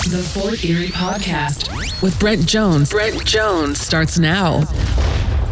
The Fort Erie Podcast with Brent Jones. Brent Jones starts now.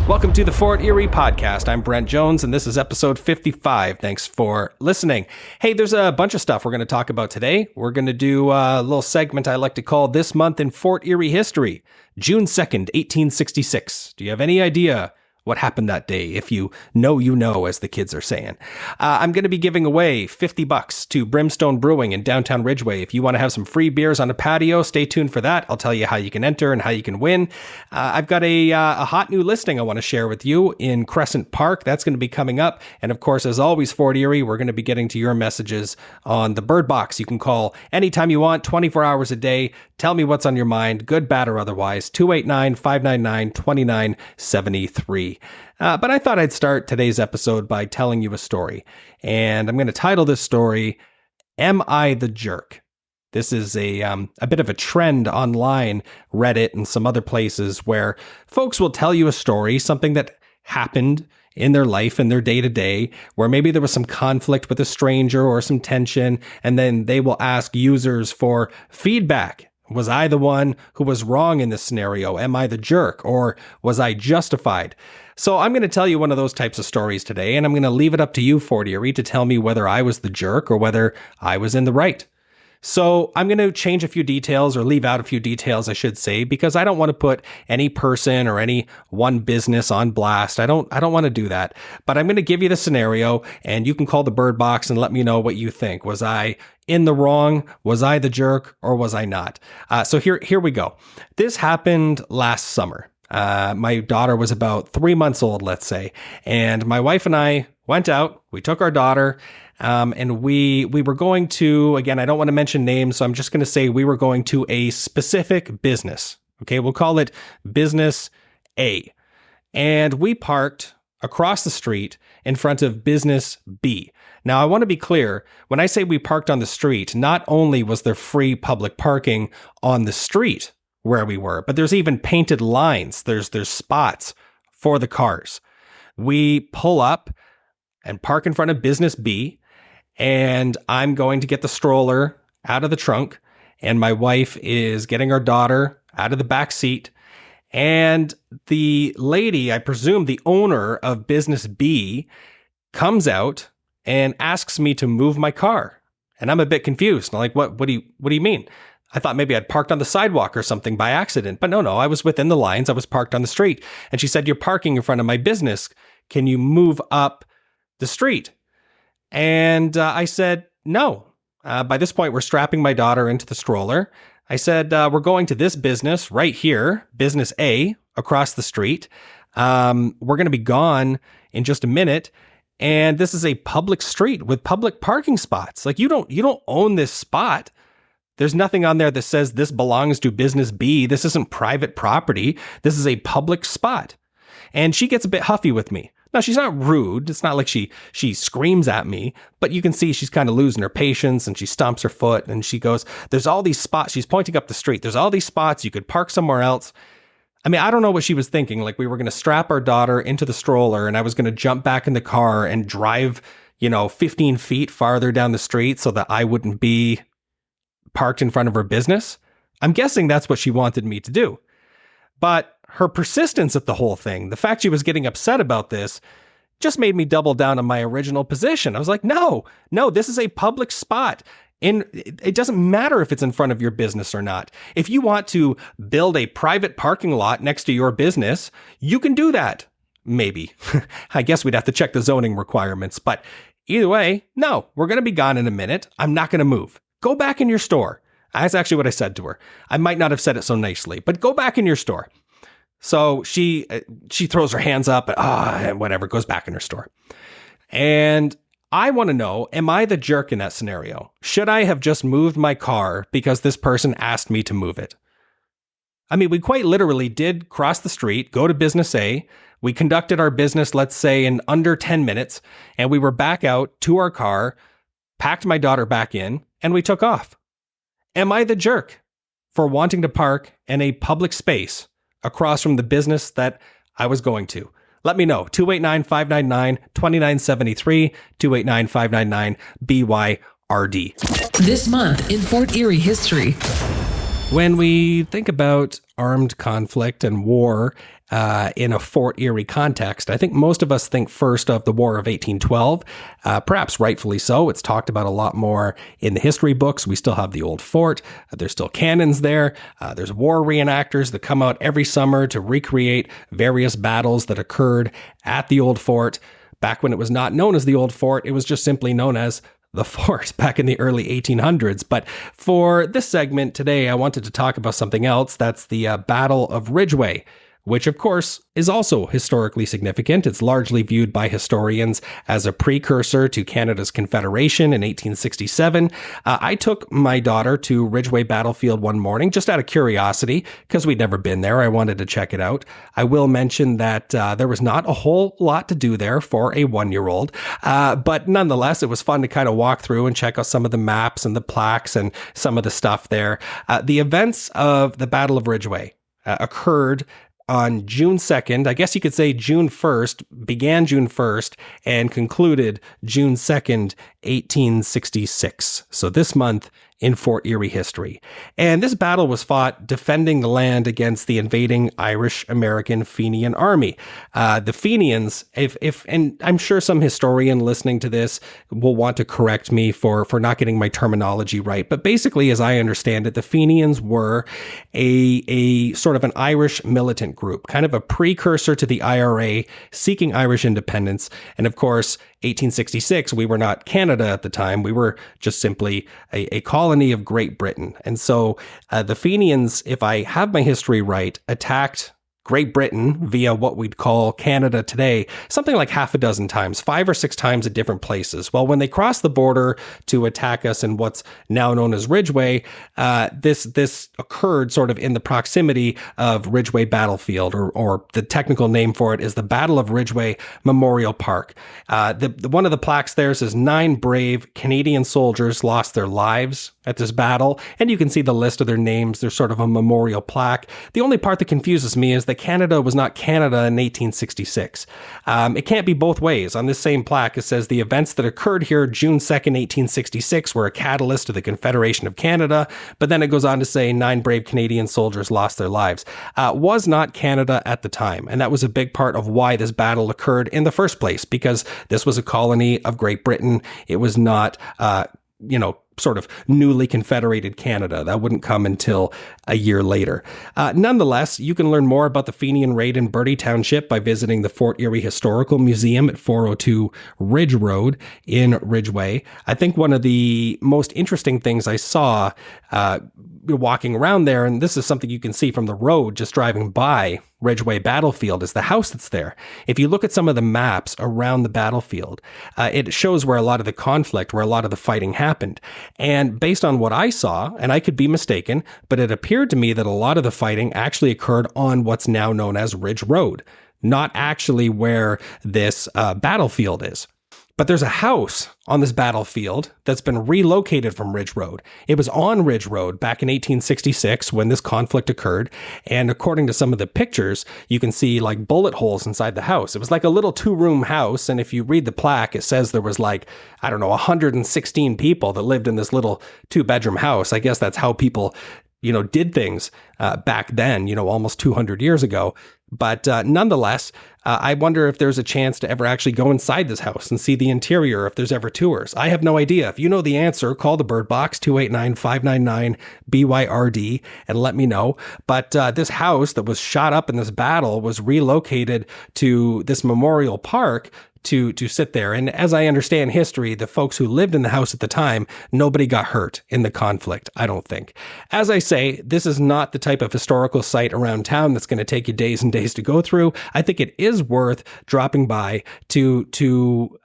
Welcome to the Fort Erie Podcast. I'm Brent Jones, and this is episode 55. Thanks for listening. Hey, there's a bunch of stuff we're going to talk about today. We're going to do a little segment I like to call This Month in Fort Erie History, June 2nd, 1866. Do you have any idea what happened that day? If you know, as the kids are saying. I'm going to be giving away $50 to Brimstone Brewing in downtown Ridgeway. If you want to have some free beers on a patio, stay tuned for that. I'll tell you how you can enter and how you can win. I've got a hot new listing I want to share with you in Crescent Park. That's going to be coming up. And of course, as always, Fort Erie, we're going to be getting to your messages on the Byrd Box. You can call anytime you want, 24 hours a day. Tell me what's on your mind, good, bad, or otherwise, 289-599-2973. But I thought I'd start today's episode by telling you a story. And I'm going to title this story, Am I the Jerk? This is a bit of a trend online, Reddit and some other places where folks will tell you a story, something that happened in their life, in their day-to-day, where maybe there was some conflict with a stranger or some tension, and then they will ask users for feedback. Was I the one who was wrong in this scenario? Am I the jerk? Or was I justified? So I'm going to tell you one of those types of stories today, and I'm going to leave it up to you, Fort Erie, to tell me whether I was the jerk or whether I was in the right. So I'm going to change a few details, or leave out a few details, I should say, because I don't want to put any person or any one business on blast. I don't want to do that. But I'm going to give you the scenario, and you can call the Byrd Box and let me know what you think. Was I in the wrong? Was I the jerk, or was I not? So here we go. This happened last summer. My daughter was about 3 months old, let's say, and my wife and I went out. We took our daughter. And we were going to, again, I don't want to mention names, so I'm just going to say we were going to a specific business. Okay, we'll call it Business A. And we parked across the street in front of Business B. Now, I want to be clear, when I say we parked on the street, not only was there free public parking on the street where we were, but there's even painted lines. There's spots for the cars. We pull up and park in front of Business B. And I'm going to get the stroller out of the trunk, and my wife is getting our daughter out of the back seat. And the lady, I presume the owner of Business B, comes out and asks me to move my car. And I'm a bit confused. I'm like, what do you mean? I thought maybe I'd parked on the sidewalk or something by accident. But no, I was within the lines. I was parked on the street. And she said, "You're parking in front of my business. Can you move up the street?" And I said, no. By this point, we're strapping my daughter into the stroller. I said, we're going to this business right here, Business A, across the street. We're going to be gone in just a minute. And this is a public street with public parking spots. Like, you don't own this spot. There's nothing on there that says this belongs to Business B. This isn't private property. This is a public spot. And she gets a bit huffy with me. Now, she's not rude. It's not like she screams at me, but you can see she's kind of losing her patience, and she stomps her foot, and she goes, there's all these spots. She's pointing up the street. There's all these spots. You could park somewhere else. I mean, I don't know what she was thinking. Like, we were going to strap our daughter into the stroller, and I was going to jump back in the car and drive, 15 feet farther down the street so that I wouldn't be parked in front of her business. I'm guessing that's what she wanted me to do. But her persistence at the whole thing, the fact she was getting upset about this, just made me double down on my original position. I was like, no, this is a public spot. It doesn't matter if it's in front of your business or not. If you want to build a private parking lot next to your business, you can do that. Maybe. I guess we'd have to check the zoning requirements. But either way, no, we're going to be gone in a minute. I'm not going to move. Go back in your store. That's actually what I said to her. I might not have said it so nicely, but go back in your store. So she throws her hands up and whatever, goes back in her store. And I want to know, am I the jerk in that scenario? Should I have just moved my car because this person asked me to move it? I mean, we quite literally did cross the street, go to Business A. We conducted our business, let's say, in under 10 minutes, and we were back out to our car, packed my daughter back in, and we took off. Am I the jerk for wanting to park in a public space across from the business that I was going to? Let me know. 289-599-2973, 289-599-BYRD. This month in Fort Erie history. When we think about armed conflict and war in a Fort Erie context, I think most of us think first of the War of 1812, perhaps rightfully so. It's talked about a lot more in the history books. We still have the old fort. There's still cannons there. There's war reenactors that come out every summer to recreate various battles that occurred at the old fort. Back when it was not known as the old fort, it was just simply known as the fort back in the early 1800s. But for this segment today, I wanted to talk about something else. That's the Battle of Ridgeway, which of course is also historically significant. It's largely viewed by historians as a precursor to Canada's Confederation in 1867. I took my daughter to Ridgeway Battlefield one morning just out of curiosity because we'd never been there. I wanted to check it out. I will mention that there was not a whole lot to do there for a 1-year-old, but nonetheless, it was fun to kind of walk through and check out some of the maps and the plaques and some of the stuff there. The events of the Battle of Ridgeway occurred on June 2nd, I guess you could say June 1st, began June 1st and concluded June 2nd, 1866. So this month in Fort Erie history. And this battle was fought defending the land against the invading Irish-American Fenian army. The Fenians, and I'm sure some historian listening to this will want to correct me for not getting my terminology right, but basically, as I understand it, the Fenians were a sort of an Irish militant group, kind of a precursor to the IRA, seeking Irish independence. And of course, 1866, we were not Canada at the time. We were just simply a colony of Great Britain. And so the Fenians, if I have my history right, attacked Great Britain via what we'd call Canada today, something like half a dozen times, 5 or 6 times at different places. Well, when they crossed the border to attack us in what's now known as Ridgeway, this occurred sort of in the proximity of Ridgeway Battlefield, or the technical name for it is the Battle of Ridgeway Memorial Park. One of the plaques there says 9 brave Canadian soldiers lost their lives at this battle, and you can see the list of their names. There's sort of a memorial plaque. The only part that confuses me is that Canada was not Canada in 1866. It can't be both ways. On this same plaque, it says the events that occurred here June 2nd, 1866 were a catalyst to the Confederation of Canada, but then it goes on to say 9 brave Canadian soldiers lost their lives. Was not Canada at the time, and that was a big part of why this battle occurred in the first place, because this was a colony of Great Britain. It was not, sort of newly confederated Canada. That wouldn't come until a year later. Nonetheless, you can learn more about the Fenian raid in Bertie Township by visiting the Fort Erie Historical Museum at 402 Ridge Road in Ridgeway. I think one of the most interesting things I saw walking around there, and this is something you can see from the road just driving by Ridgeway Battlefield, is the house that's there. If you look at some of the maps around the battlefield, it shows where a lot of the conflict, where a lot of the fighting happened. And based on what I saw, and I could be mistaken, but it appeared to me that a lot of the fighting actually occurred on what's now known as Ridge Road, not actually where this battlefield is. But there's a house on this battlefield that's been relocated from Ridge Road. It was on Ridge Road back in 1866 when this conflict occurred. And according to some of the pictures, you can see like bullet holes inside the house. It was like a little 2-room house. And if you read the plaque, it says there was 116 people that lived in this little 2-bedroom house. I guess that's how people did things back then, almost 200 years ago. But nonetheless, I wonder if there's a chance to ever actually go inside this house and see the interior, if there's ever tours. I have no idea. If you know the answer, call the Byrd Box, 289-599-BYRD, and let me know. But this house that was shot up in this battle was relocated to this memorial park to sit there. And as I understand history, the folks who lived in the house at the time, nobody got hurt in the conflict, I don't think. As I say, this is not the type of historical site around town that's going to take you days and days to go through. I think it is worth dropping by to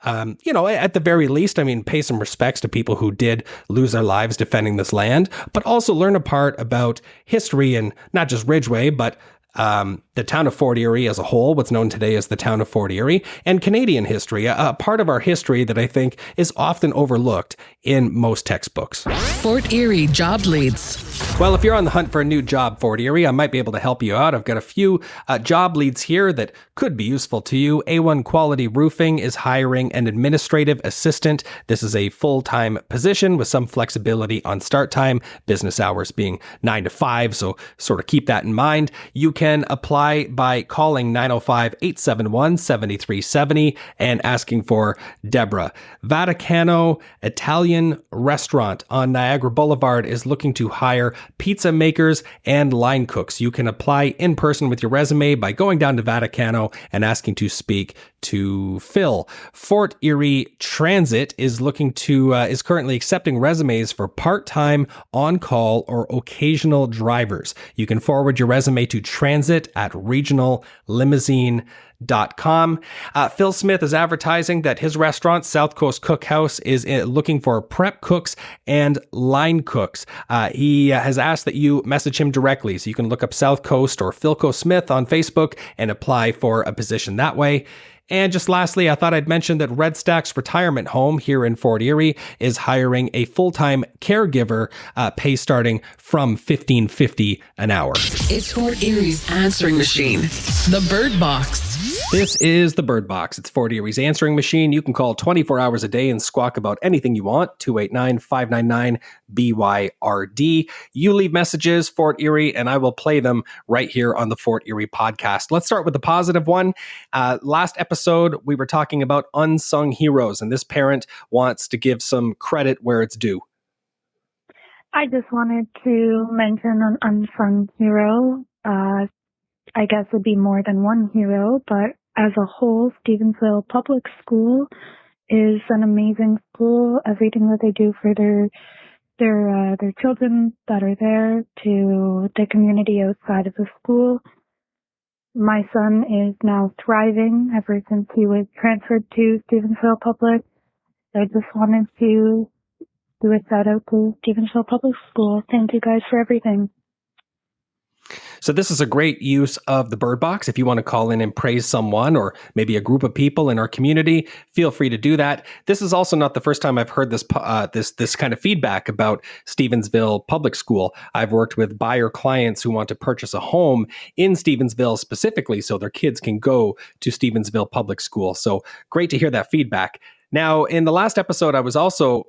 at the very least, pay some respects to people who did lose their lives defending this land, but also learn a part about history, and not just Ridgeway, but the town of Fort Erie as a whole, what's known today as the town of Fort Erie, and Canadian history, a part of our history that I think is often overlooked in most textbooks. Fort Erie job leads. Well, if you're on the hunt for a new job, Fort Erie, I might be able to help you out. I've got a few job leads here that could be useful to you. A1 Quality Roofing is hiring an administrative assistant. This is a full-time position with some flexibility on start time, business hours being 9 to 5, so sort of keep that in mind. You can apply by calling 905-871-7370 and asking for Deborah. Vaticano Italian Restaurant on Niagara Boulevard is looking to hire pizza makers and line cooks. You can apply in person with your resume by going down to Vaticano and asking to speak to Phil. Fort Erie Transit is is currently accepting resumes for part-time, on-call, or occasional drivers. You can forward your resume to transit@regionallimousine.com. Phil Smith is advertising that his restaurant, South Coast Cookhouse, is looking for prep cooks and line cooks. He has asked that you message him directly, so you can look up South Coast or Philco Smith on Facebook and apply for a position that way. And just lastly, I thought I'd mention that Red Stacks Retirement Home here in Fort Erie is hiring a full-time caregiver, pay starting from $15.50 an hour. It's Fort Erie's answering machine, the Byrd Box. This is the Byrd Box. It's Fort Erie's answering machine. You can call 24 hours a day and squawk about anything you want. 289-599-BYRD. You leave messages, Fort Erie, and I will play them right here on the Fort Erie podcast. Let's start with the positive one. Last episode, we were talking about unsung heroes, and this parent wants to give some credit where it's due. I just wanted to mention an unsung hero. I guess it'd be more than one hero, but as a whole, Stevensville Public School is an amazing school. Everything that they do for their children that are there, to the community outside of the school. My son is now thriving ever since he was transferred to Stevensville Public. I just wanted to do a shout out to Stevensville Public School. Thank you guys for everything. So this is a great use of the Byrd Box. If you want to call in and praise someone or maybe a group of people in our community, feel free to do that. This is also not the first time I've heard this kind of feedback about Stevensville Public School. I've worked with buyer clients who want to purchase a home in Stevensville specifically so their kids can go to Stevensville Public School. So great to hear that feedback. Now, in the last episode, I was also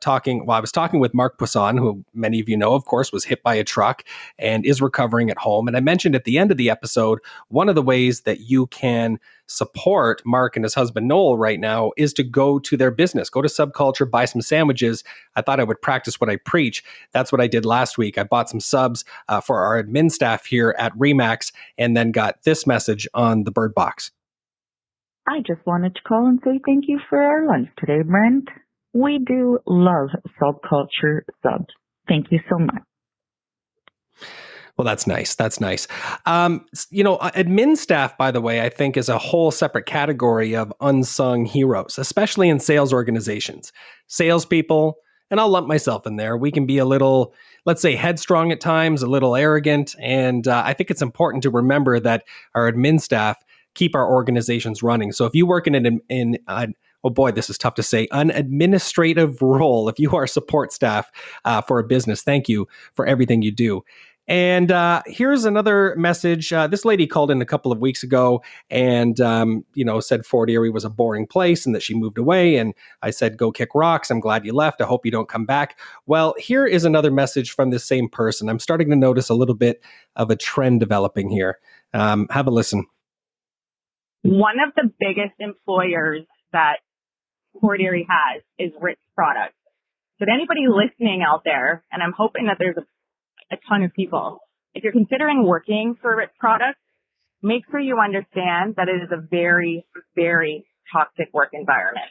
talking with Mark Poisson, who many of you know, of course, was hit by a truck and is recovering at home. And I mentioned at the end of the episode, one of the ways that you can support Mark and his husband, Noel, right now is to go to their business, go to Subculture, buy some sandwiches. I thought I would practice what I preach. That's what I did last week. I bought some subs for our admin staff here at Remax and then got this message on the Byrd Box. I just wanted to call and say thank you for our lunch today, Brent. We do love Subculture subs. Thank you so much. Well, that's nice. That's nice. Admin staff, by the way, I think is a whole separate category of unsung heroes, especially in sales organizations. Salespeople, and I'll lump myself in there, we can be a little, let's say, headstrong at times, a little arrogant. And I think it's important to remember that our admin staff keep our organizations running. So if you work in oh boy, this is tough to say, an administrative role, if you are support staff for a business, thank you for everything you do. And here's another message. This lady called in a couple of weeks ago and, said Fort Erie was a boring place and that she moved away. And I said, go kick rocks. I'm glad you left. I hope you don't come back. Well, here is another message from this same person. I'm starting to notice a little bit of a trend developing here. Have a listen. One of the biggest employers that Fort Erie has is Ritz Products. So to anybody listening out there, and I'm hoping that there's a ton of people, if you're considering working for Ritz Products, make sure you understand that it is a very, very toxic work environment.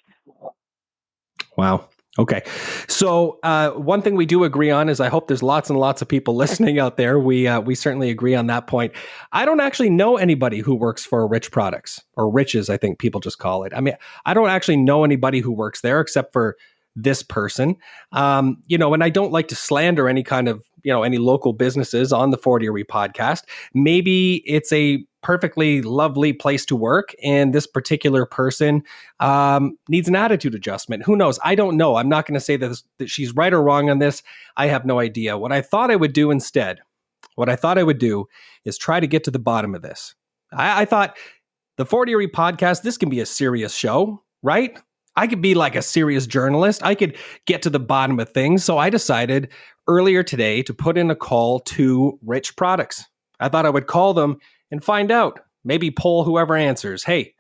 Wow. Okay. So one thing we do agree on is I hope there's lots and lots of people listening out there. We certainly agree on that point. I don't actually know anybody who works for Rich Products, or Riches, I think people just call it. I mean, I don't actually know anybody who works there except for this person. And I don't like to slander any kind of any local businesses on the Fort Erie podcast. Maybe it's a perfectly lovely place to work, and this particular person needs an attitude adjustment. Who knows? I don't know. I'm not going to say that she's right or wrong on this. I have no idea. What I thought I would do instead, is try to get to the bottom of this. I thought the Fort Erie podcast, this can be a serious show, right? I could be like a serious journalist. I could get to the bottom of things. So I decided earlier today to put in a call to Rich Products. I thought I would call them and find out, maybe poll whoever answers. Hey,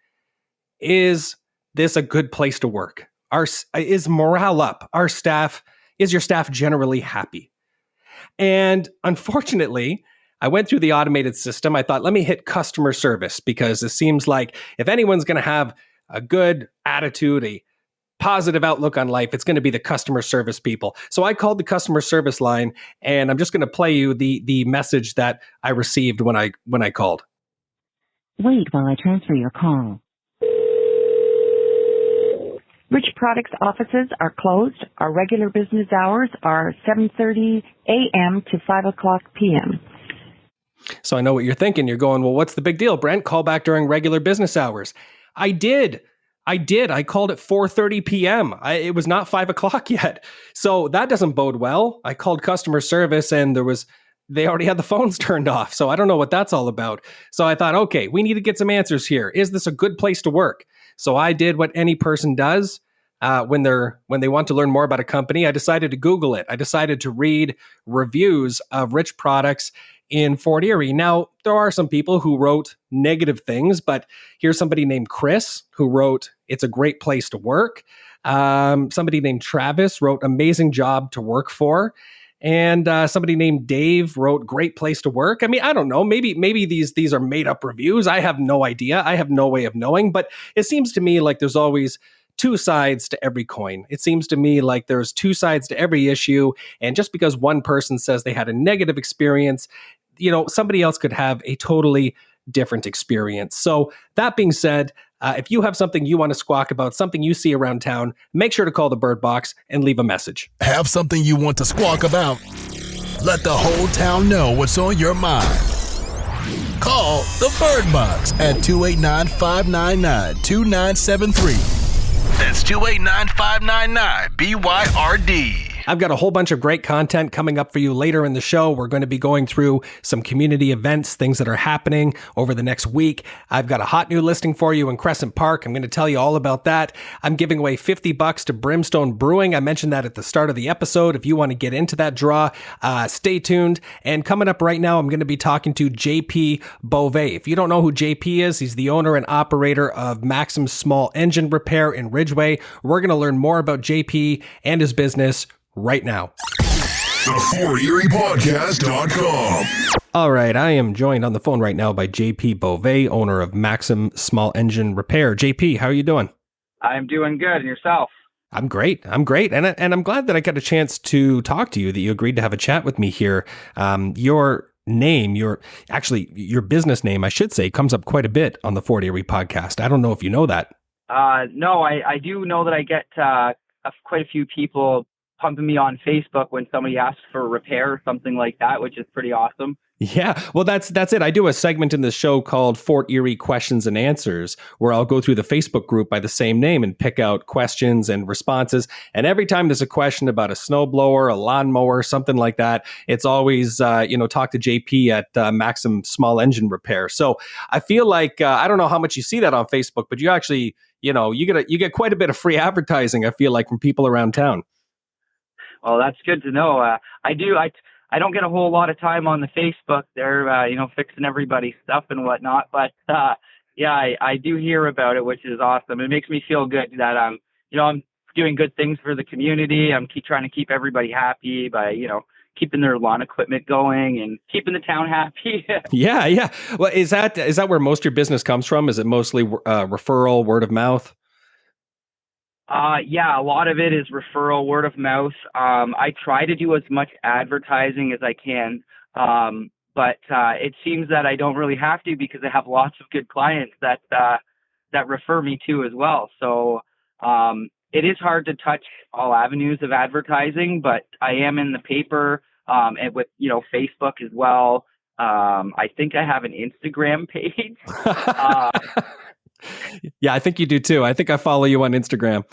is this a good place to work? Is morale up? Is your staff generally happy? And unfortunately, I went through the automated system. I thought, let me hit customer service, because it seems like if anyone's going to have a good attitude, a positive outlook on life, it's going to be the customer service people. So I called the customer service line, and I'm just going to play you the message that I received when I called. Wait while I transfer your call. Rich Products offices are closed. Our regular business hours are 7:30 a.m. to 5 o'clock p.m. So I know what you're thinking. You're going, well, what's the big deal, Brent? Call back during regular business hours. I did. I called at 4:30 p.m. It was not 5 o'clock yet. So that doesn't bode well. I called customer service, and they already had the phones turned off. So I don't know what that's all about. So I thought, okay, we need to get some answers here. Is this a good place to work? So I did what any person does when they want to learn more about a company. I decided to Google it. I decided to read reviews of Rich Products in Fort Erie. Now, there are some people who wrote negative things, but here's somebody named Chris who wrote, it's a great place to work. Somebody named Travis wrote, amazing job to work for. And somebody named Dave wrote, great place to work. I mean, I don't know. Maybe these are made up reviews. I have no idea. I have no way of knowing. But it seems to me like there's always two sides to every coin. It seems to me like there's two sides to every issue. And just because one person says they had a negative experience, somebody else could have a totally different experience. So that being said, if you have something you want to squawk about, something you see around town, make sure to call the Byrd Box and leave a message. Have something you want to squawk about? Let the whole town know what's on your mind. Call the Byrd Box at 289-599-2973. That's 289-599-BYRD. I've got a whole bunch of great content coming up for you later in the show. We're going to be going through some community events, things that are happening over the next week. I've got a hot new listing for you in Crescent Park. I'm going to tell you all about that. I'm giving away $50 to Brimstone Brewing. I mentioned that at the start of the episode. If you want to get into that draw, stay tuned. And coming up right now, I'm going to be talking to JP Beauvais. If you don't know who JP is, he's the owner and operator of Maxsym Small Engine Repair in Ridgeway. We're going to learn more about JP and his business right now. TheFortEriePodcast.com. All right, I am joined on the phone right now by JP Beauvais, owner of Maxsym Small Engine Repair. JP, how are you doing? I'm doing good. And yourself? I'm great. And I'm glad that I got a chance to talk to you, that you agreed to have a chat with me here. Your name, your business name, I should say, comes up quite a bit on the Fort Erie podcast. I don't know if you know that. No, I do know that I get quite a few people pumping me on Facebook when somebody asks for a repair or something like that, which is pretty awesome. Yeah, well, that's it. I do a segment in the show called Fort Erie Questions and Answers, where I'll go through the Facebook group by the same name and pick out questions and responses. And every time there's a question about a snowblower, a lawnmower, something like that, it's always, talk to JP at Maxsym Small Engine Repair. So I feel like, I don't know how much you see that on Facebook, but you actually, you get quite a bit of free advertising, I feel like, from people around town. Well, that's good to know. I don't get a whole lot of time on the Facebook. They're, fixing everybody's stuff and whatnot. But, I do hear about it, which is awesome. It makes me feel good that I'm doing good things for the community. I'm trying to keep everybody happy by, keeping their lawn equipment going and keeping the town happy. Yeah. Well, is that where most of your business comes from? Is it mostly referral, word of mouth? A lot of it is referral, word of mouth. I try to do as much advertising as I can, but it seems that I don't really have to because I have lots of good clients that refer me to as well. So it is hard to touch all avenues of advertising, but I am in the paper. and with, Facebook as well. I think I have an Instagram page. Yeah, I think you do too. I think I follow you on Instagram.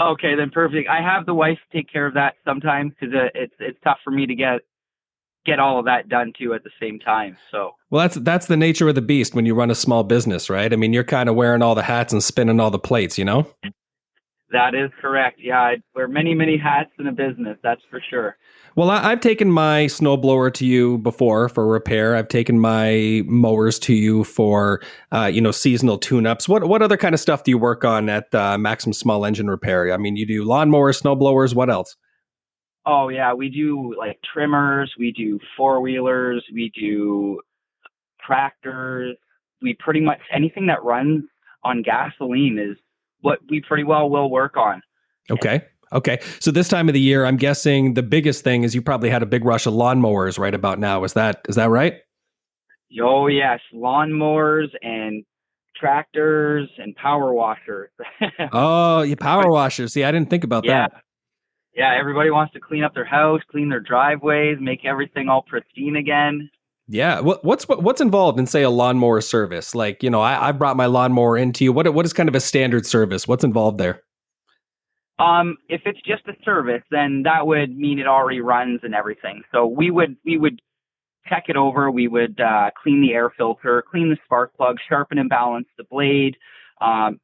Okay, then perfect. I have the wife take care of that sometimes because it's tough for me to get all of that done too at the same time. So, well, that's the nature of the beast when you run a small business, right? I mean, you're kind of wearing all the hats and spinning all the plates, you know? that is correct. Yeah, I wear many, many hats in a business. That's for sure. Well, I've taken my snowblower to you before for repair. I've taken my mowers to you for, seasonal tune-ups. What other kind of stuff do you work on at Maxsym Small Engine Repair? I mean, you do lawnmowers, snowblowers. What else? Oh yeah, we do like trimmers, we do four-wheelers, we do tractors. We pretty much anything that runs on gasoline is what we pretty well will work on. Okay. So this time of the year, I'm guessing the biggest thing is you probably had a big rush of lawnmowers right about now. Is that right? Oh yes, lawnmowers and tractors and power washers. Oh, you power washers. See, I didn't think about that. Yeah, everybody wants to clean up their house, clean their driveways, make everything all pristine again. Yeah. What's involved in, say, a lawnmower service? Like, I brought my lawnmower into you. What is kind of a standard service? What's involved there? If it's just a service, then that would mean it already runs and everything. So we would check it over. We would clean the air filter, clean the spark plug, sharpen and balance the blade,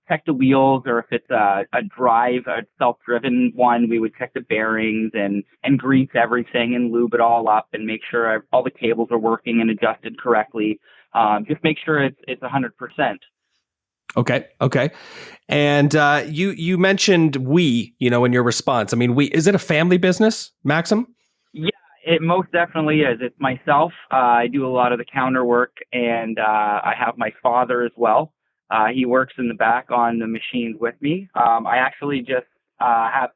check the wheels, or if it's a self-driven one, we would check the bearings and grease everything and lube it all up and make sure all the cables are working and adjusted correctly. Just make sure it's 100%. Okay. And you mentioned in your response. I mean, is it a family business, Maxsym? Yeah, it most definitely is. It's myself. I do a lot of the counter work, and I have my father as well. He works in the back on the machines with me. I actually just have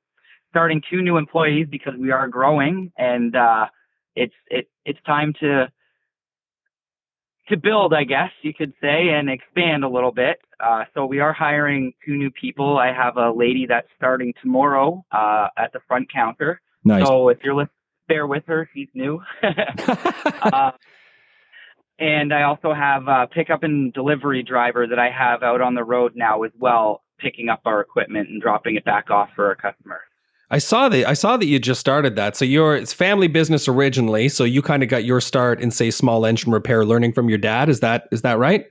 starting 2 new employees because we are growing, and it's time to build, I guess you could say, and expand a little bit. So we are hiring 2 new people. I have a lady that's starting tomorrow at the front counter. Nice. So if you're bear with her, she's new. And I also have a pickup and delivery driver that I have out on the road now as well, picking up our equipment and dropping it back off for our customers. I saw that you just started that. So it's family business originally. So you kind of got your start in, say, small engine repair, learning from your dad. Is that right?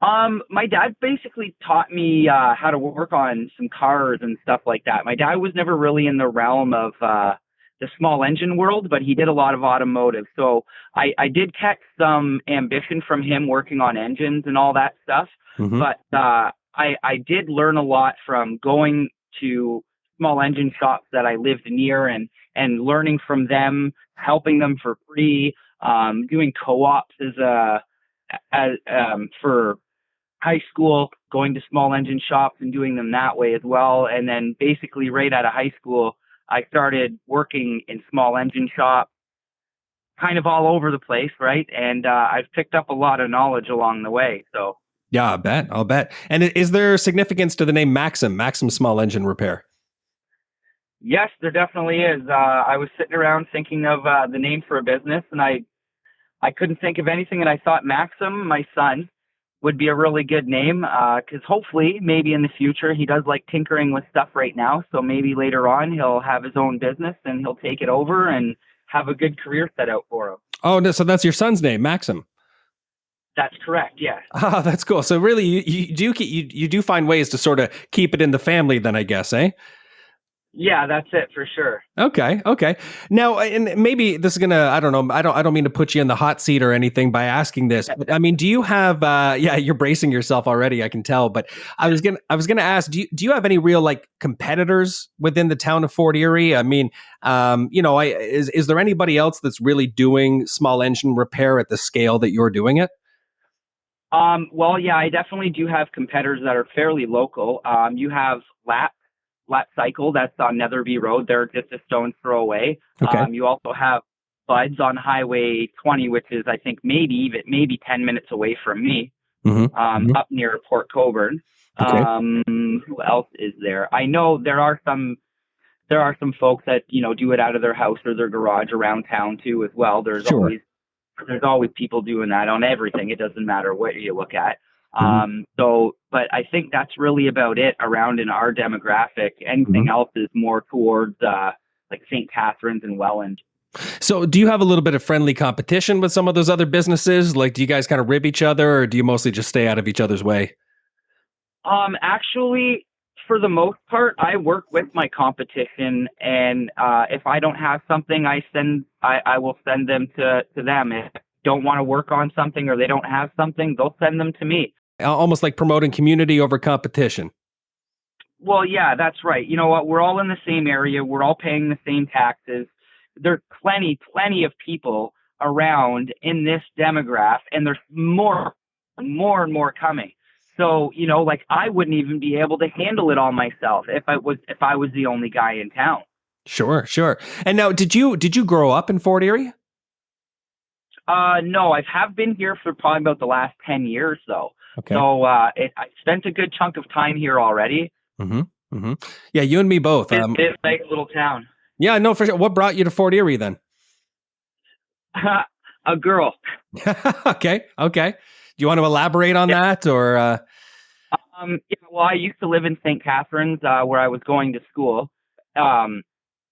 My dad basically taught me how to work on some cars and stuff like that. My dad was never really in the realm of the small engine world, but he did a lot of automotive. So I did catch some ambition from him working on engines and all that stuff. Mm-hmm. But I did learn a lot from going to small engine shops that I lived near and learning from them, helping them for free, doing co-ops for high school, going to small engine shops and doing them that way as well. And then basically right out of high school, I started working in small engine shops, kind of all over the place, right? And I've picked up a lot of knowledge along the way. So yeah, I'll bet. And is there significance to the name Maxsym Small Engine Repair? Yes, there definitely is. I was sitting around thinking of the name for a business, and I couldn't think of anything, and I thought Maxsym, my son, would be a really good name because hopefully, maybe in the future, he does like tinkering with stuff right now. So maybe later on, he'll have his own business and he'll take it over and have a good career set out for him. Oh, so that's your son's name, Maxsym? That's correct, yes. Oh, that's cool. So really, you do find ways to sort of keep it in the family then, I guess, eh? Yeah, that's it for sure. Okay. Now, and maybe this is gonna, I don't know, I don't mean to put you in the hot seat or anything by asking this, but I mean, do you have, you're bracing yourself already, I can tell, but I was gonna ask, do you have any real like competitors within the town of Fort Erie? I mean, is there anybody else that's really doing small engine repair at the scale that you're doing it? Well, yeah, I definitely do have competitors that are fairly local. You have Lap Cycle, that's on Netherby Road. They're just a stone's throw away. Okay. You also have Buds on Highway 20, which is, I think, maybe 10 minutes away from me, up near Port Coburn. Okay. Who else is there? I know there are some there are some folks that, do it out of their house or their garage around town too as well. Sure. There's always people doing that on everything. It doesn't matter what you look at. But I think that's really about it around in our demographic. Anything else is more towards like St. Catharines and Welland. So do you have a little bit of friendly competition with some of those other businesses? Like, do you guys kind of rib each other, or do you mostly just stay out of each other's way? Actually, for the most part, I work with my competition, and if I don't have something, I will send them to them. If they don't want to work on something or they don't have something, they'll send them to me. Almost like promoting community over competition. Well, yeah, that's right. You know what? We're all in the same area. We're all paying the same taxes. There's plenty of people around in this demographic, and there's more and more coming. So, like I wouldn't even be able to handle it all myself if I was the only guy in town. Sure. And now, did you grow up in Fort Erie? No, I have been here for probably about the last 10 years, though. Okay. So I spent a good chunk of time here already. Yeah, you and me both. It's a nice little town. Yeah, no, for sure. What brought you to Fort Erie then? A girl. Okay. Do you want to elaborate on that, or? Yeah, well, I used to live in St. Catharines, where I was going to school. And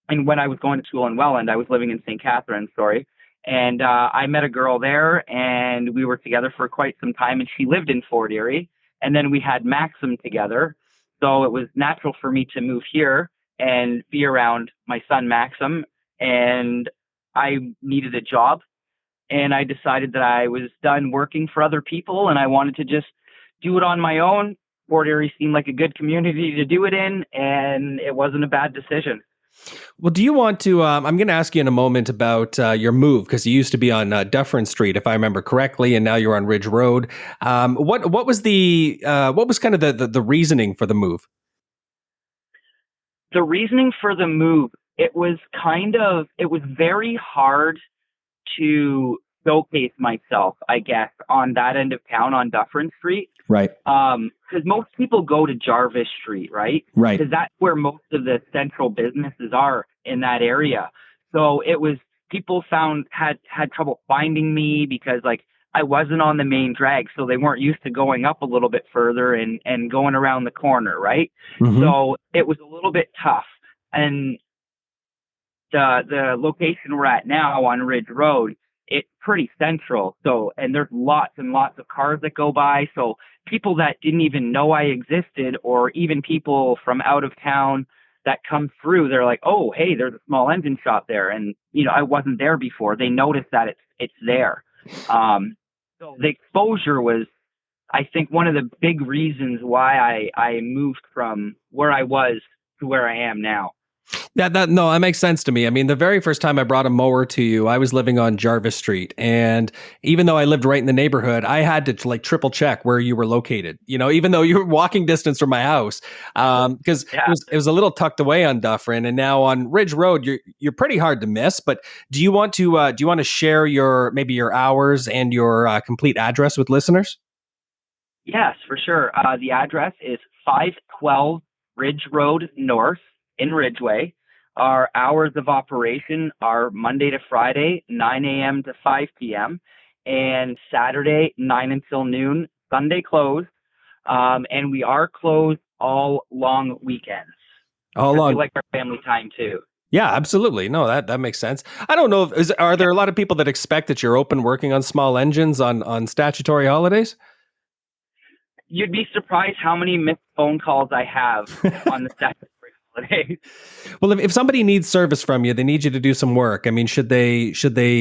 when I was going to school in Welland, I was living in St. Catharines, And I met a girl there, and we were together for quite some time, and she lived in Fort Erie. And then we had Maxsym together. So it was natural for me to move here and be around my son, Maxsym. And I needed a job, and I decided that I was done working for other people, and I wanted to just do it on my own. Fort Erie seemed like a good community to do it in, and it wasn't a bad decision. Well, do you want to, I'm going to ask you in a moment about your move, because you used to be on Dufferin Street, if I remember correctly, and now you're on Ridge Road. What was kind of the reasoning for the move? The reasoning for the move, it was very hard to showcase myself, I guess, on that end of town on Dufferin Street. Right. Because most people go to Jarvis Street, right? Right. Because that's where most of the central businesses are in that area. So it was, people had trouble finding me because like I wasn't on the main drag, so they weren't used to going up a little bit further and going around the corner, right? So it was a little bit tough. And the location we're at now on Ridge Road, it's pretty central. So, and there's lots and lots of cars that go by. So people that didn't even know I existed, or even people from out of town that come through, they're like, oh, hey, there's a small engine shop there. And, I wasn't there before. They noticed that it's there. So the exposure was, I think, one of the big reasons why I moved from where I was to where I am now. That makes sense to me. I mean, the very first time I brought a mower to you, I was living on Jarvis Street. And even though I lived right in the neighborhood, I had to like triple check where you were located, even though you were walking distance from my house, because it was a little tucked away on Dufferin. And now on Ridge Road, you're pretty hard to miss. But do you want to share maybe your hours and your complete address with listeners? Yes, for sure. The address is 512 Ridge Road North in Ridgeway. Our hours of operation are Monday to Friday, 9 a.m. to 5 p.m., and Saturday, 9 until noon, Sunday closed, and we are closed all long weekends. All long. We like our family time, too. Yeah, absolutely. No, that makes sense. I don't know, are there a lot of people that expect that you're open working on small engines on statutory holidays? You'd be surprised how many missed phone calls I have on the statutory holidays. Well, if somebody needs service from you, they need you to do some work. I mean, should they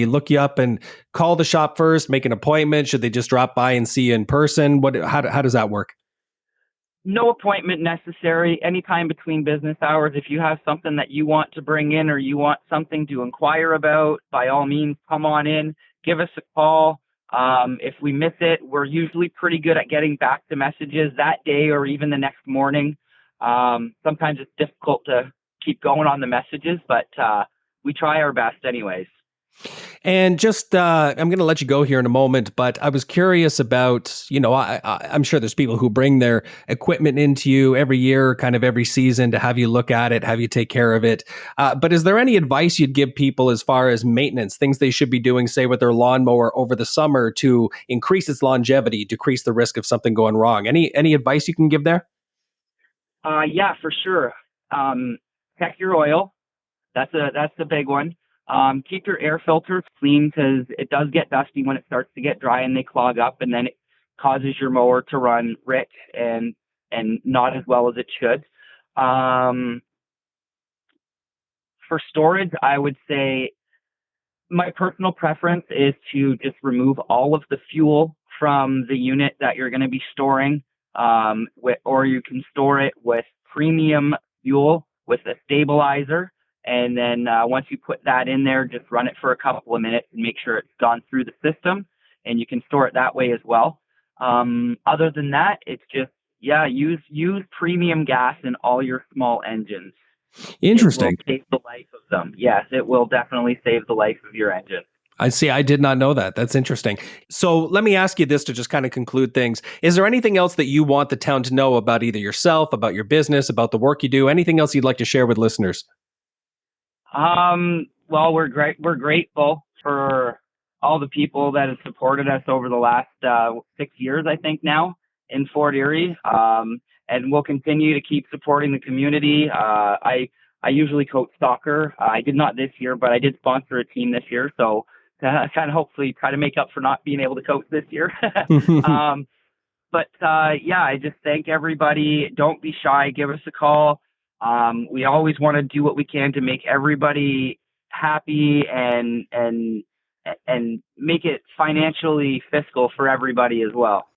look you up and call the shop first, make an appointment? Should they just drop by and see you in person? How does that work? No appointment necessary. Anytime between business hours. If you have something that you want to bring in or you want something to inquire about, by all means, come on in, give us a call. If we miss it, we're usually pretty good at getting back to messages that day or even the next morning. Sometimes it's difficult to keep going on the messages, but we try our best anyways. And just, I'm going to let you go here in a moment, but I was curious about, I'm sure there's people who bring their equipment into you every year, kind of every season, to have you look at it, have you take care of it. But is there any advice you'd give people as far as maintenance, things they should be doing, say, with their lawnmower over the summer to increase its longevity, decrease the risk of something going wrong? Any advice you can give there? Yeah, for sure. Check your oil. That's the big one. Keep your air filters clean because it does get dusty when it starts to get dry and they clog up, and then it causes your mower to run rich and not as well as it should. For storage, I would say my personal preference is to just remove all of the fuel from the unit that you're going to be storing, or you can store it with premium fuel with a stabilizer. And then once you put that in there, just run it for a couple of minutes and make sure it's gone through the system, and you can store it that way as well. Other than that, it's just, use premium gas in all your small engines. Interesting. It will save the life of them. Yes, it will definitely save the life of your engine. I see. I did not know that. That's interesting. So let me ask you this to just kind of conclude things. Is there anything else that you want the town to know about either yourself, about your business, about the work you do? Anything else you'd like to share with listeners? Well, we're grateful for all the people that have supported us over the last 6 years, I think now, in Fort Erie. And we'll continue to keep supporting the community. I usually coach soccer. I did not this year, but I did sponsor a team this year. So kind of hopefully try to make up for not being able to coach this year. I just thank everybody. Don't be shy. Give us a call. We always want to do what we can to make everybody happy and make it financially fiscal for everybody as well.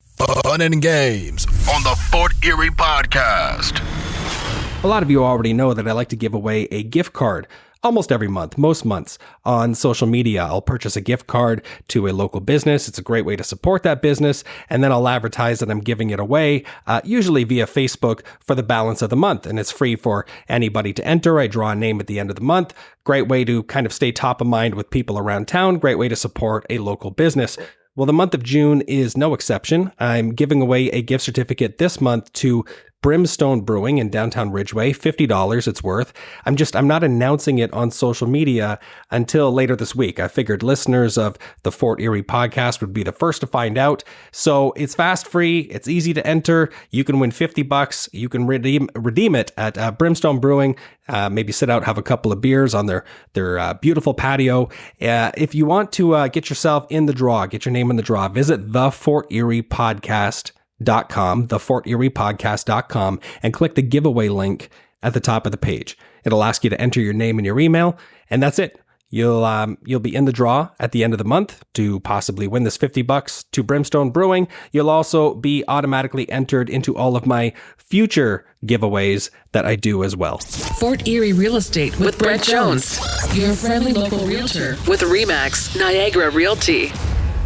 Fun and games on the Fort Erie Podcast. A lot of you already know that I like to give away a gift card almost every month, most months on social media. I'll purchase a gift card to a local business. It's a great way to support that business. And then I'll advertise that I'm giving it away, usually via Facebook for the balance of the month. And it's free for anybody to enter. I draw a name at the end of the month. Great way to kind of stay top of mind with people around town. Great way to support a local business. Well, the month of June is no exception. I'm giving away a gift certificate this month to Brimstone Brewing in downtown Ridgeway, $50 it's worth. I'm not announcing it on social media until later this week. I figured listeners of the Fort Erie podcast would be the first to find out. So it's fast, free, it's easy to enter. You can win $50. You can redeem it at Brimstone Brewing. Maybe sit out, have a couple of beers on their beautiful patio. If you want to get yourself in the draw, get your name in the draw, visit theforteriepodcast.com, theforteriepodcast.com, and click the giveaway link at the top of the page. It'll ask you to enter your name and your email, and that's it. You'll be in the draw at the end of the month to possibly win this $50 to Brimstone Brewing. You'll also be automatically entered into all of my future giveaways that I do as well. Fort Erie Real Estate with Brent Jones, your friendly local realtor with RE/MAX Niagara Realty.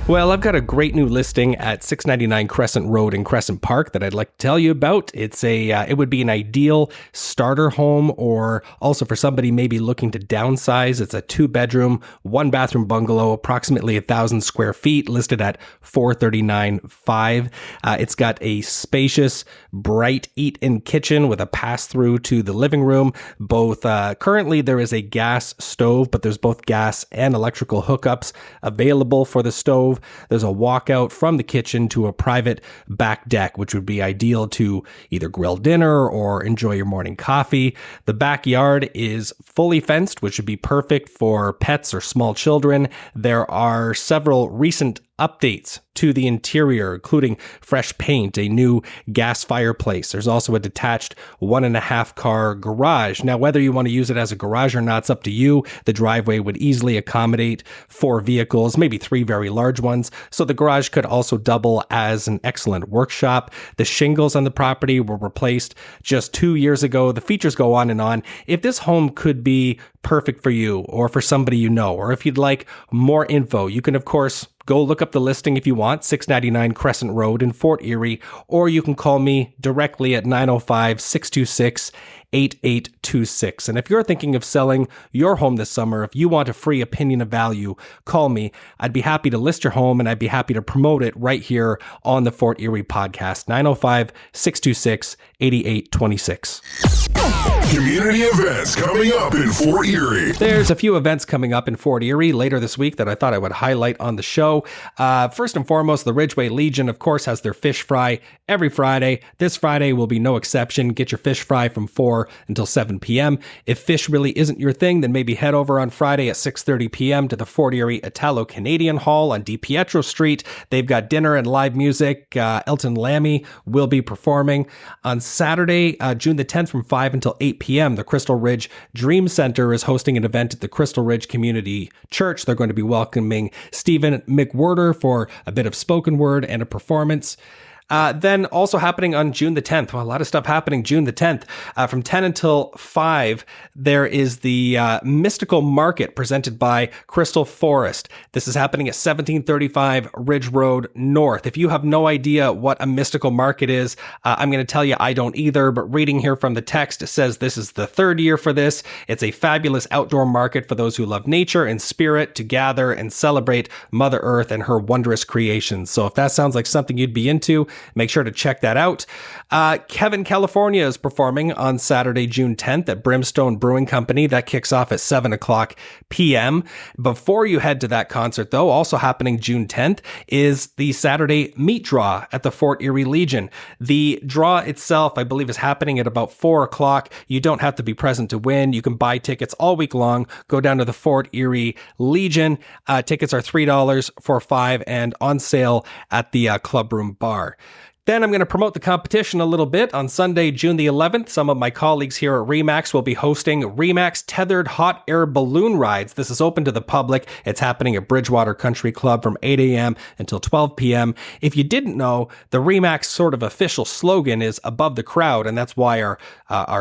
Well, I've got a great new listing at 699 Crescent Road in Crescent Park that I'd like to tell you about. It would be an ideal starter home, or also for somebody maybe looking to downsize. It's a 2-bedroom, 1-bathroom bungalow, approximately 1,000 square feet, listed at $439,500. It's got a spacious, bright eat-in kitchen with a pass-through to the living room. Currently there is a gas stove, but there's both gas and electrical hookups available for the stove. There's a walkout from the kitchen to a private back deck, which would be ideal to either grill dinner or enjoy your morning coffee. The backyard is fully fenced, which would be perfect for pets or small children. There are several recent updates to the interior, including fresh paint, a new gas fireplace. There's also a detached 1.5 car garage. Now, whether you want to use it as a garage or not, it's up to you. The driveway would easily accommodate 4 vehicles, maybe 3 very large ones. So the garage could also double as an excellent workshop. The shingles on the property were replaced just 2 years ago. The features go on and on. If this home could be perfect for you or for somebody you know, or if you'd like more info, you can, of course, go look up the listing if you want, 699 Crescent Road in Fort Erie, or you can call me directly at 905-626-8800. 8826. And if you're thinking of selling your home this summer, if you want a free opinion of value, call me. I'd be happy to list your home and I'd be happy to promote it right here on the Fort Erie podcast. 905-626-8826. Community events coming up in Fort Erie. There's a few events coming up in Fort Erie later this week that I thought I would highlight on the show. First and foremost, the Ridgeway Legion, of course, has their fish fry every Friday. This Friday will be no exception. Get your fish fry from 4 until 7 p.m. If fish really isn't your thing, then maybe head over on Friday at 6:30 p.m. to the Fort Erie Italo-Canadian Hall on DiPietro Street. They've got dinner and live music. Elton Lammy will be performing. On Saturday, June the 10th from 5 until 8 p.m., the Crystal Ridge Dream Center is hosting an event at the Crystal Ridge Community Church. They're going to be welcoming Stephen McWhirter for a bit of spoken word and a performance. Then also happening on June the 10th, well, a lot of stuff happening June the 10th, from 10 until 5, there is the Mystical Market presented by Crystal Forest. This is happening at 1735 Ridge Road North. If you have no idea what a mystical market is, I'm going to tell you I don't either, but reading here from the text, it says this is the third year for this. It's a fabulous outdoor market for those who love nature and spirit to gather and celebrate Mother Earth and her wondrous creations. So if that sounds like something you'd be into, make sure to check that out. Kevin, California is performing on Saturday, June 10th at Brimstone Brewing Company. That kicks off at 7 o'clock p.m. Before you head to that concert, though, also happening June 10th is the Saturday meat draw at the Fort Erie Legion. The draw itself, I believe, is happening at about 4 o'clock. You don't have to be present to win. You can buy tickets all week long. Go down to the Fort Erie Legion. Tickets are $3 for $5 and on sale at the Clubroom Bar. Then I'm going to promote the competition a little bit. On Sunday, June the 11th, some of my colleagues here at RE/MAX will be hosting RE/MAX Tethered Hot Air Balloon Rides. This is open to the public. It's happening at Bridgewater Country Club from 8 a.m. until 12 p.m. If you didn't know, the RE/MAX sort of official slogan is above the crowd, and that's why our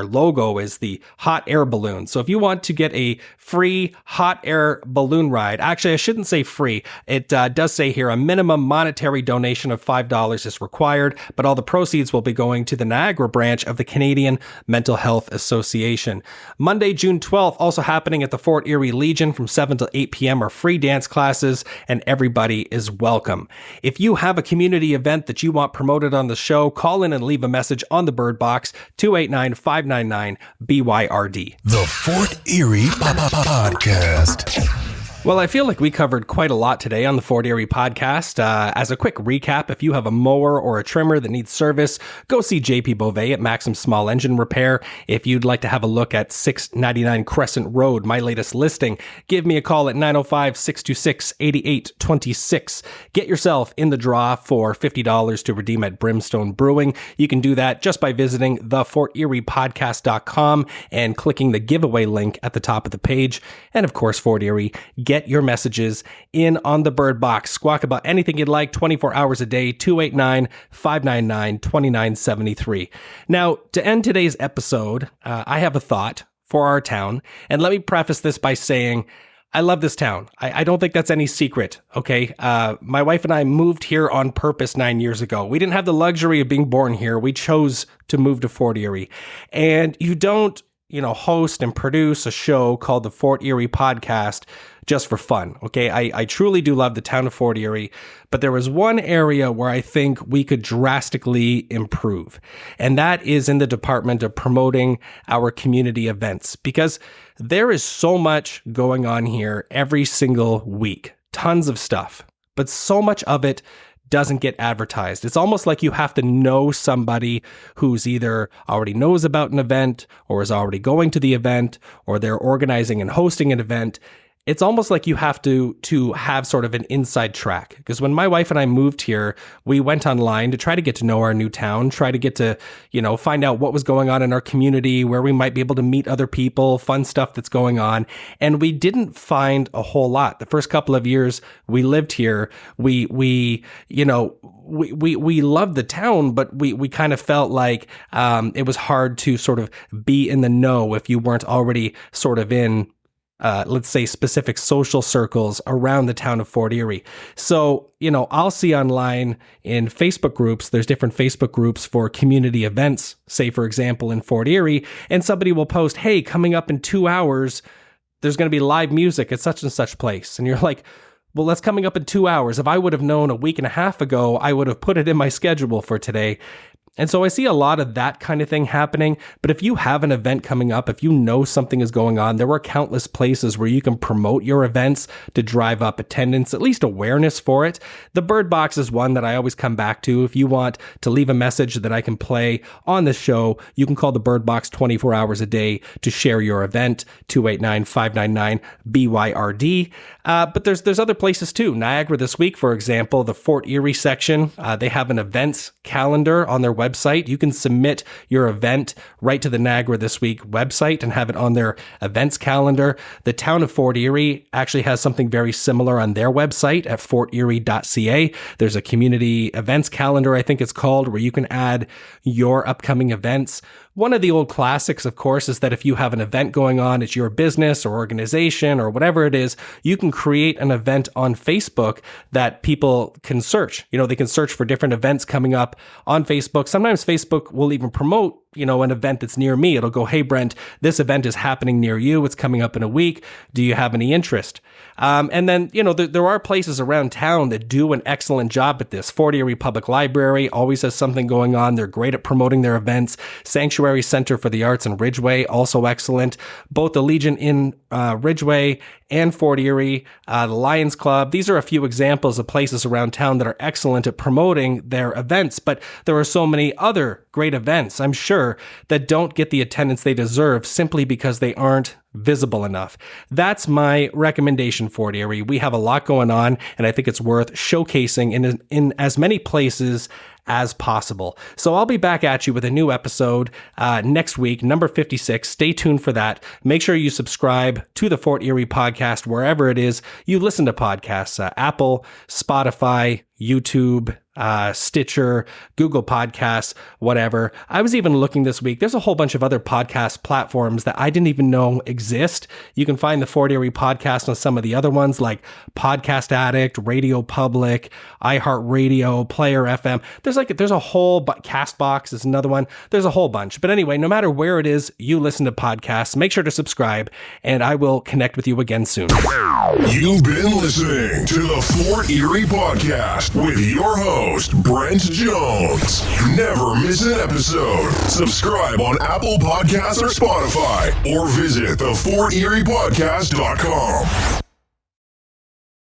logo is the hot air balloon. So if you want to get a free hot air balloon ride, actually, I shouldn't say free. It does say here a minimum monetary donation of $5 is required, but all the proceeds will be going to the Niagara branch of the Canadian Mental Health Association. Monday, June 12th, also happening at the Fort Erie Legion from 7 to 8 p.m. are free dance classes, and everybody is welcome. If you have a community event that you want promoted on the show, call in and leave a message on the Byrd Box, 289-599-BYRD. The Fort Erie Podcast. Well, I feel like we covered quite a lot today on the Fort Erie podcast. As a quick recap, if you have a mower or a trimmer that needs service, go see JP Beauvais at Maxsym Small Engine Repair. If you'd like to have a look at 699 Crescent Road, my latest listing, give me a call at 905-626-8826. Get yourself in the draw for $50 to redeem at Brimstone Brewing. You can do that just by visiting theforteriepodcast.com and clicking the giveaway link at the top of the page. And of course, Fort Erie, get your messages in on the Byrd Box. Squawk about anything you'd like 24 hours a day, 289-599-2973. Now, to end today's episode, I have a thought for our town. And let me preface this by saying, I love this town. I don't think that's any secret, okay? My wife and I moved here on purpose 9 years ago. We didn't have the luxury of being born here. We chose to move to Fort Erie. And you don't, host and produce a show called the Fort Erie Podcast just for fun, okay? I truly do love the town of Fort Erie, but there was one area where I think we could drastically improve, and that is in the department of promoting our community events, because there is so much going on here every single week, tons of stuff, but so much of it doesn't get advertised. It's almost like you have to know somebody who's either already knows about an event or is already going to the event, or they're organizing and hosting an event. It's almost like you have to have sort of an inside track. Because when my wife and I moved here, we went online to try to get to know our new town, try to get to, find out what was going on in our community, where we might be able to meet other people, fun stuff that's going on. And we didn't find a whole lot. The first couple of years we lived here, we loved the town, but we kind of felt like it was hard to sort of be in the know if you weren't already sort of in let's say, specific social circles around the town of Fort Erie. So, I'll see online in Facebook groups, there's different Facebook groups for community events, say, for example, in Fort Erie, and somebody will post, hey, coming up in 2 hours, there's going to be live music at such and such place. And you're like, well, that's coming up in 2 hours. If I would have known a week and a half ago, I would have put it in my schedule for today. And so I see a lot of that kind of thing happening. But if you have an event coming up, if you know something is going on, there are countless places where you can promote your events to drive up attendance, at least awareness for it. The Byrd Box is one that I always come back to. If you want to leave a message that I can play on the show, you can call the Byrd Box 24 hours a day to share your event, 289-599-BYRD. But there's other places too. Niagara this week, for example, the Fort Erie section, they have an events calendar on their website. You can submit your event right to the Niagara This Week website and have it on their events calendar. The town of Fort Erie actually has something very similar on their website at forterie.ca. There's a community events calendar, I think it's called, where you can add your upcoming events. One of the old classics, of course, is that if you have an event going on at your business or organization or whatever it is, you can create an event on Facebook that people can search. They can search for different events coming up on Facebook. Sometimes Facebook will even promote, an event that's near me. It'll go, hey, Brent, this event is happening near you. It's coming up in a week. Do you have any interest? And then, there are places around town that do an excellent job at this. Fort Erie Public Library always has something going on. They're great at promoting their events. Sanctuary Center for the Arts in Ridgeway, also excellent. Both the Legion in Ridgeway and Fort Erie, the Lions Club. These are a few examples of places around town that are excellent at promoting their events, but there are so many other great events, I'm sure, that don't get the attendance they deserve simply because they aren't visible enough. That's my recommendation, Fort Erie. We have a lot going on, and I think it's worth showcasing in as many places as possible. So I'll be back at you with a new episode next week, number 56. Stay tuned for that. Make sure you subscribe to the Fort Erie podcast wherever it is you listen to podcasts, Apple, Spotify, YouTube, Stitcher, Google Podcasts, whatever. I was even looking this week. There's a whole bunch of other podcast platforms that I didn't even know exist. You can find the Fort Erie podcast on some of the other ones like Podcast Addict, Radio Public, iHeartRadio, Player FM. There's a whole, Castbox is another one. There's a whole bunch. But anyway, no matter where it is you listen to podcasts, make sure to subscribe, and I will connect with you again soon. You've been listening to the Fort Erie Podcast with your host, Brent Jones. Never miss an episode. Subscribe on Apple Podcasts or Spotify, or visit theforteriepodcast.com.